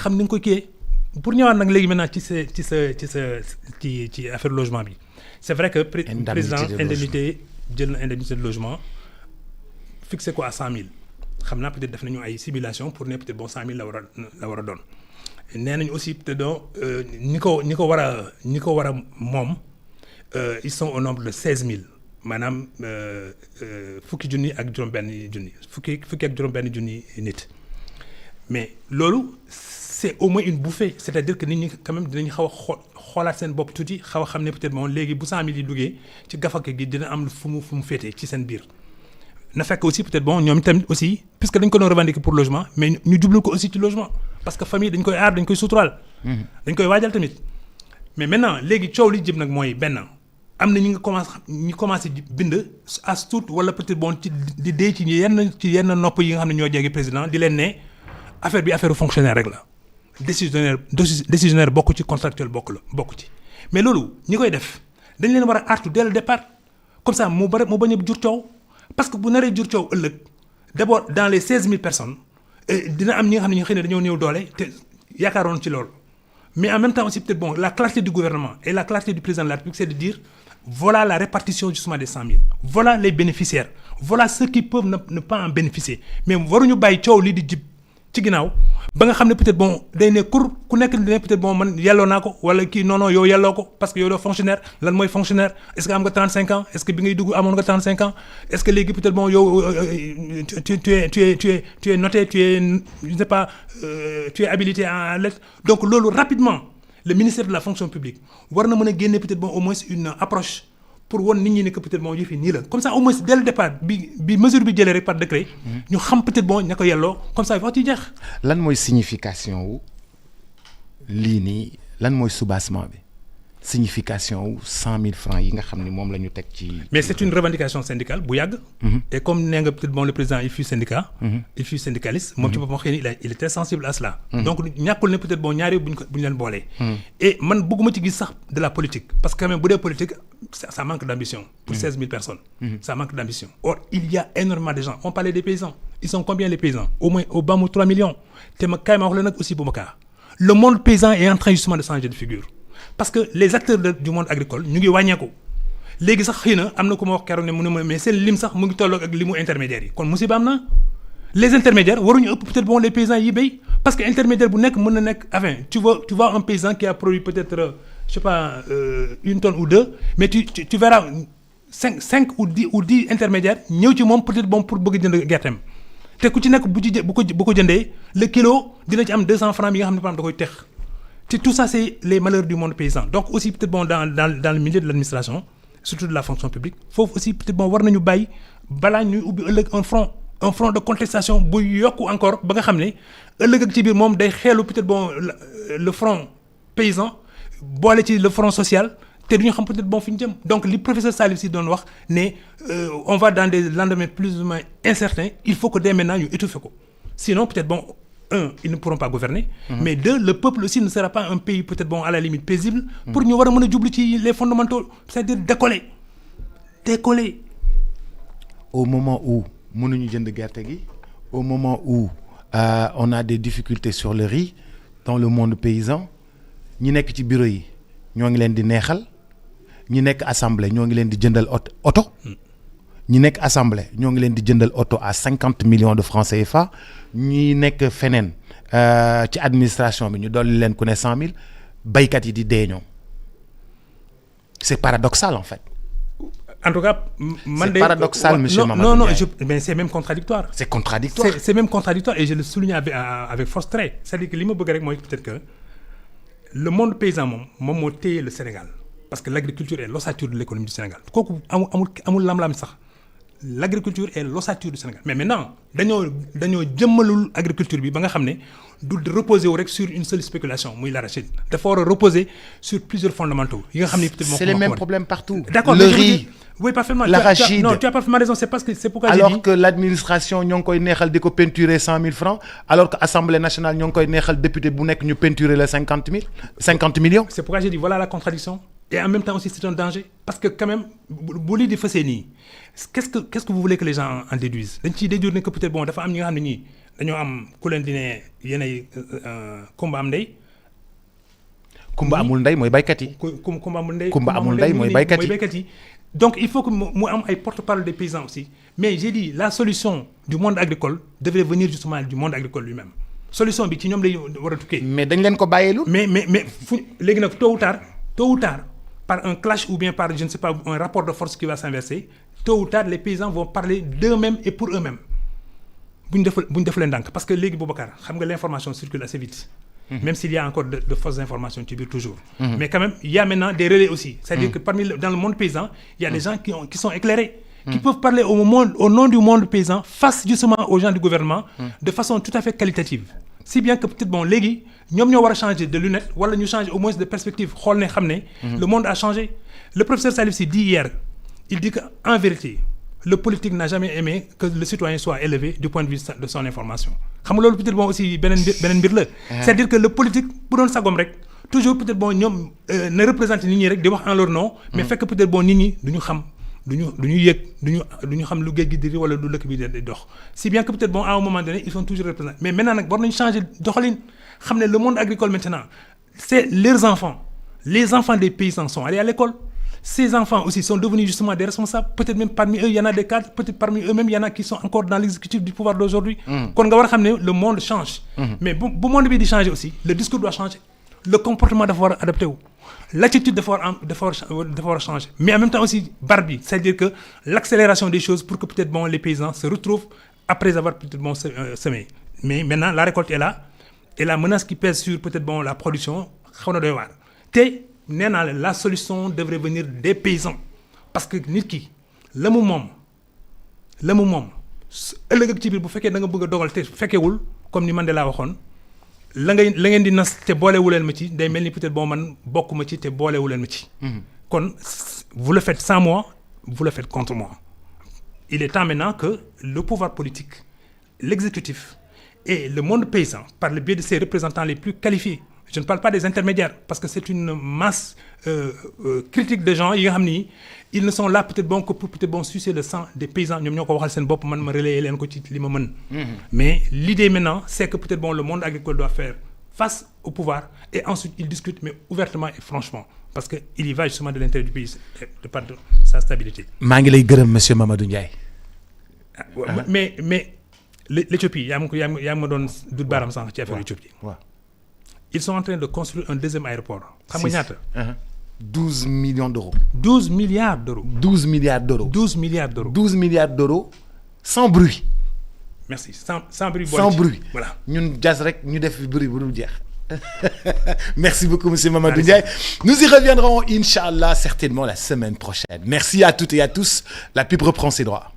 xam ni nga ko kiiyee pour ñëwaat nag léegi maintenant ci affaire logement bi c'est vrai que président indemnité jël na indemnité de logement fixé ko à 100 000 xam naa peut-être def nañu ay simulation pour ne peut-être bon 100 000 la war a doon nee nañu aussi peut-être donc ñi ko war a moom ils sont au nombre de 16 000 maanaam fukki junni ak juróom-benn junni fukki ak juróom-benn junni nit mais loolu c'est au moins une bouffée c'est-à-dire que nit ñi quand même dinañ xaw a xoolaat seen bopp tuuti xaw a xam ne peut-être moom léegi bu 100 000 yi duggee ci gafaka gi dina am fu mu féetee ci seen biir na fekk aussi peut-être bon ñoom tamit aussi puisque dañ ko doon revendiquer pour logement mais ñu jublu ko aussi ci logement parce que famille dañ koy aar dañ koy suturaal dañ koy waajal tamit mais maintenant léegi coow li jëm nag mooy benn am na ñi commencé bind as tuut wala peut-être bon ci di dee ci yenn nopp yi nga xam ne ñoo jege président di leen ne affaire bi affaire fonctionnaire rek la décisionnaire bokk ci contractuel bokk ci mais loolu ñi koy def dañ leen war a artu dès le départ comme ça mu bañ a jur coow parce que bu naree jur coow ëllëg d'abord dans les 16 000 personnes dina am ñi nga xam ne ñu xëy na dañoo néew doole te yaakaaroon ci loolu mais en même temps aussi peut-être bon la clarté du gouvernement et la clarté du président de la République c'est de dire voilà la répartition justement des 100 000 voilà les bénéficiaires voilà ceux qui peuvent ne pas en bénéficier mais waruñu bàyyi coow lii di jib ci ginnaaw ba nga xam ne peut-être bon day ne ku nekk ne peut-être bon man yelloo naa ko wala kii non yow yelloo ko parce que yow doo fonctionnaire lan mooy fonctionnaire est-ce que am nga 35 ans est-ce que bi ngay dugg amoon nga 35 ans est-ce que léegi peut-être bon yow tu es noté tu es je ne sais pas tu es habilité à l'être donc loolu rapidement le ministère de la fonction publique war na mën a génne peut-être bon au moins une approche pour won nit ñi ne que peut-être bon yëf yi nii la comme ça au moins dès le départ bi mesure bi jëlee rek par décret ñu xam peut-être bon ña ko yelloo comme ça wax ci jeex. lan mooy signification wu lii nii lan mooy soubassement bi signification wu 100 000 francs yi nga xam ni moom la ñu teg ci. mais c'est une revendication syndicale bu yàgg. et comme nee nga peut-être bon le président il fut syndicat. il fut syndicaliste. moom ci boppam xëy na il était sensible à cela. donc ñàkkul ne peut-être bon ñaari bu ñu leen boolee. et man bëgguma ci gis sax de la politique parce que quand même bu dee politique ça manque d'ambition. pour 16 000 personnes. ça manque d'ambition. or il y a énormément de gens on parlait des paysans ils sont combien les paysans au moins au bas mot 3 millions te ma kaay ma wax la nag aussi Boubacar le monde paysan est en train justement de changer de figure. parce que les acteurs du monde agricole ñu ngi wàññeeku léegi sax xëy na am na ku ma wax keroog ne mu ne ma mais seen lim sax mu ngi tolloog ak limu intermédiaires yi kon musiba am na les intermédiaires waruñu ëpp peut-être bon les paysans yi béy parce que intermédiaire bu nekk mën na nekk enfin tu vois un paysan qui a produit peut-être je sais pas une tonne ou deux mais tu verras cinq ou 10 intermédiaires ñëw ci moom peut-être bon pour bëgg jënd gerteem te ku ci nekk bu ko jëndee le kilo dina ci am 200 francs yi nga xam ne par exemple da koy tex te tout ça c'est les malheurs du monde paysan donc aussi peut-être bon dans le milieu de l'administration surtout de la fonction publique foofu aussi peut-être bon war nañu bàyyi balaa ñuy ubbi ëllëg un front de contestation bu yokku encore ba nga xam ne ëllëg ak ci biir moom day xeelu peut-être bon le front paysan boole ci le front social te duñu xam peut-être bon fi ñu jëm donc li professeur Salif Sy doon wax ne on va dans des lendemains plus ou moins incertains il faut que dès maintenant ñu étouffer ko sinon peut-être bon ils ne pourront pas gouverner. Mais deux, le peuple aussi ne sera pas un pays peut-être bon à la limite paisible. pour ñu war a mën a jublu ci les fondamentaux c'est-à-dire décoller. au moment où mënuñu jënd gerte gi au moment où on a des difficultés sur le riz dans le monde paysan ñi nekk ci bureau yi ñoo ngi leen di neexal ñi nekk assemblée ñoo ngi leen di jëndal oto. ñi nekk assemblée ñoo ngi leen di jëndal oto à 50 millions de francs CFA ñi nekk feneen ci administration bi ñu dolli leen ku ne 100 000 baykat yi di dee ñoom c'est paradoxal en fait. En tout cas man c'est paradoxal monsieur Mamadou Ndiaye. Mais c'est même contradictoire. C'est même contradictoire et je le souligne avec force trait c'est-à-dire que li ma bëgg rek mooy peut-être que le monde paysan moom moo téye le Sénégal parce que l'agriculture est l'ossature de l'économie du Sénégal kooku amul lam-lam sax. L'agriculture est l'ossature du Sénégal mais maintenant dañoo jëmmalul agriculture bi ba nga xam ne du reposer wu rek sur une seule spéculation muy l'arachide dafa war a reposer sur plusieurs fondamentaux yi nga xam ne peut-être c'est les mêmes problèmes partout. D'accord, le riz oui parfaitement l'arachide non tu as parfaitement raison c'est pourquoi alors j'ai dit que l'administration ñoo ngi koy neexal di ko peinturer 100 000 francs alors que Assemblée nationale ñoo ngi koy neexal député bu nekk ñu peinturer la 50 millions. C'est pourquoi j'ai dit voilà la contradiction et en même temps aussi c'est un danger parce que quand même bu lii di fësee nii qu'est-ce que vous voulez que les gens en déduisent dañ ciy déduire ne que peut-être bon dafa am ñi nga xam ne ñii dañoo am ku leen di ne yéenay kumba am ndey. kumba amul ndey mooy baykat yi. kumba amul ndey. kumba amul ndey mooy baykat yi. Donc il faut que mu am ay porte-parole des paysans aussi mais j'ai dit la solution du monde agricole devrait venir justement du monde agricole lui-même solution bi ci ñoom lay war a tukkee. mais dañ leen ko bàyyeelu. mais fu léegi nag tôt ou tard par un clash ou bien par je ne sais pas un rapport de force qui va s'inverser tôt ou tard les paysans vont parler d'eux-mêmes et pour eux-mêmes bu ñu defalee ndànk parce que léegi Boubacar xam nga l'information circule assez vite. Même s'il y a encore de fausses informations ci biir toujours. Mais quand même il y a maintenant des relais aussi. C'est-à-dire que dans le monde paysan il y a des gens qui sont éclairés. Qui peuvent parler au nom du monde paysan face justement aux gens du gouvernement. De façon tout à fait qualitative. Si bien que peut-être léegi ñoom ñoo war a changer de lunettes wala ñu changer au moins de perspective xool ne xam ne. Le monde a changé. Le professeur Salif Sy dit hier il dit que en vérité le politique n'a jamais aimé que le citoyen soit élevé du point de vue de son information. xam nga loolu peut-être aussi beneen mbir la. C'est-à-dire que le politique bu doon sagom rek toujours peut-être ñoom na représenter nit ñi rek di wax en leur nom. mais fekk peut-être nit ñi du ñu xam du ñu yëg du ñu xam lu géej gi di wala lu lëkk bi di dox. si bien que peut-être à un moment donné ils sont toujours représentés mais maintenant nag war nañu changer doxalin xam ne le monde agricole maintenant c'est leurs enfants les enfants des paysans sont allés à l'école. Ces enfants aussi sont devenus justement des responsables peut-être même parmi eux il y en a des cadres peut-être parmi eux-mêmes il y en a qui sont encore dans l'exécutif du pouvoir d'aujourd'hui kon nga war a xam ne le monde change mais bu monde bi di changer aussi le discours doit changer le comportement dafa war a adapté wu l'attitude dafa war a changer mais en même temps aussi bar bi c'est-à-dire que l'accélération des choses pour que peut-être les paysans se retrouvent après avoir peut-être semé mais maintenant la récolte est là et la menace qui pèse sur peut-être la production xaw na doy waar nee naa la solution devrait venir des paysans parce que nit ki la mu moom ëllëg ak ci biir bu fekkee da nga bëgg a dogal te fekkewul comme ni Mandela waxoon la ngeen di nas te boolewu leen ma ci day mel ni peut-être man bokkuma ci te boolewu leen ma ci. kon vous le faites sans moi vous le faites contre moi. Il est temps maintenant que le pouvoir politique l'exécutif et le monde paysan par le biais de ses représentants les plus qualifiés. Je ne parle pas des intermédiaires parce que c'est une masse critique de gens yi nga xam ni ils ne sont là peut-être que pour peut-être sucer le sang des paysans ñoom ñoo ko waxal seen bopp man ma relayer leen ko ci li ma mën. Mais l'idée maintenant c'est que peut-être le monde agricole doit faire face au pouvoir et ensuite il discute mais ouvertement et franchement parce que il y va justement de l'intérêt du pays de par sa stabilité. maa ngi lay gërëm monsieur Mamadou Ndiaye. mais l'Éthiopie yaa ngi ma doon dut baaram sànq ci affaire Éthiopie. Ils sont en train de construire un deuxième aéroport. xam nga ñaata. 12 millions d'euros. 12 milliards d'euros. 12 milliards d'euros. 12 milliards d'euros. 12 milliards d'euros sans bruit. Merci sans bruit. Sans bruit. Voilà. ñun jazz rek ñu def bruit bu dul jeex. Merci beaucoup monsieur Mamadou Ndiaye. Nous y reviendrons Inch'Allah certainement la semaine prochaine. Merci à toutes et à tous. La pub reprend ses droits.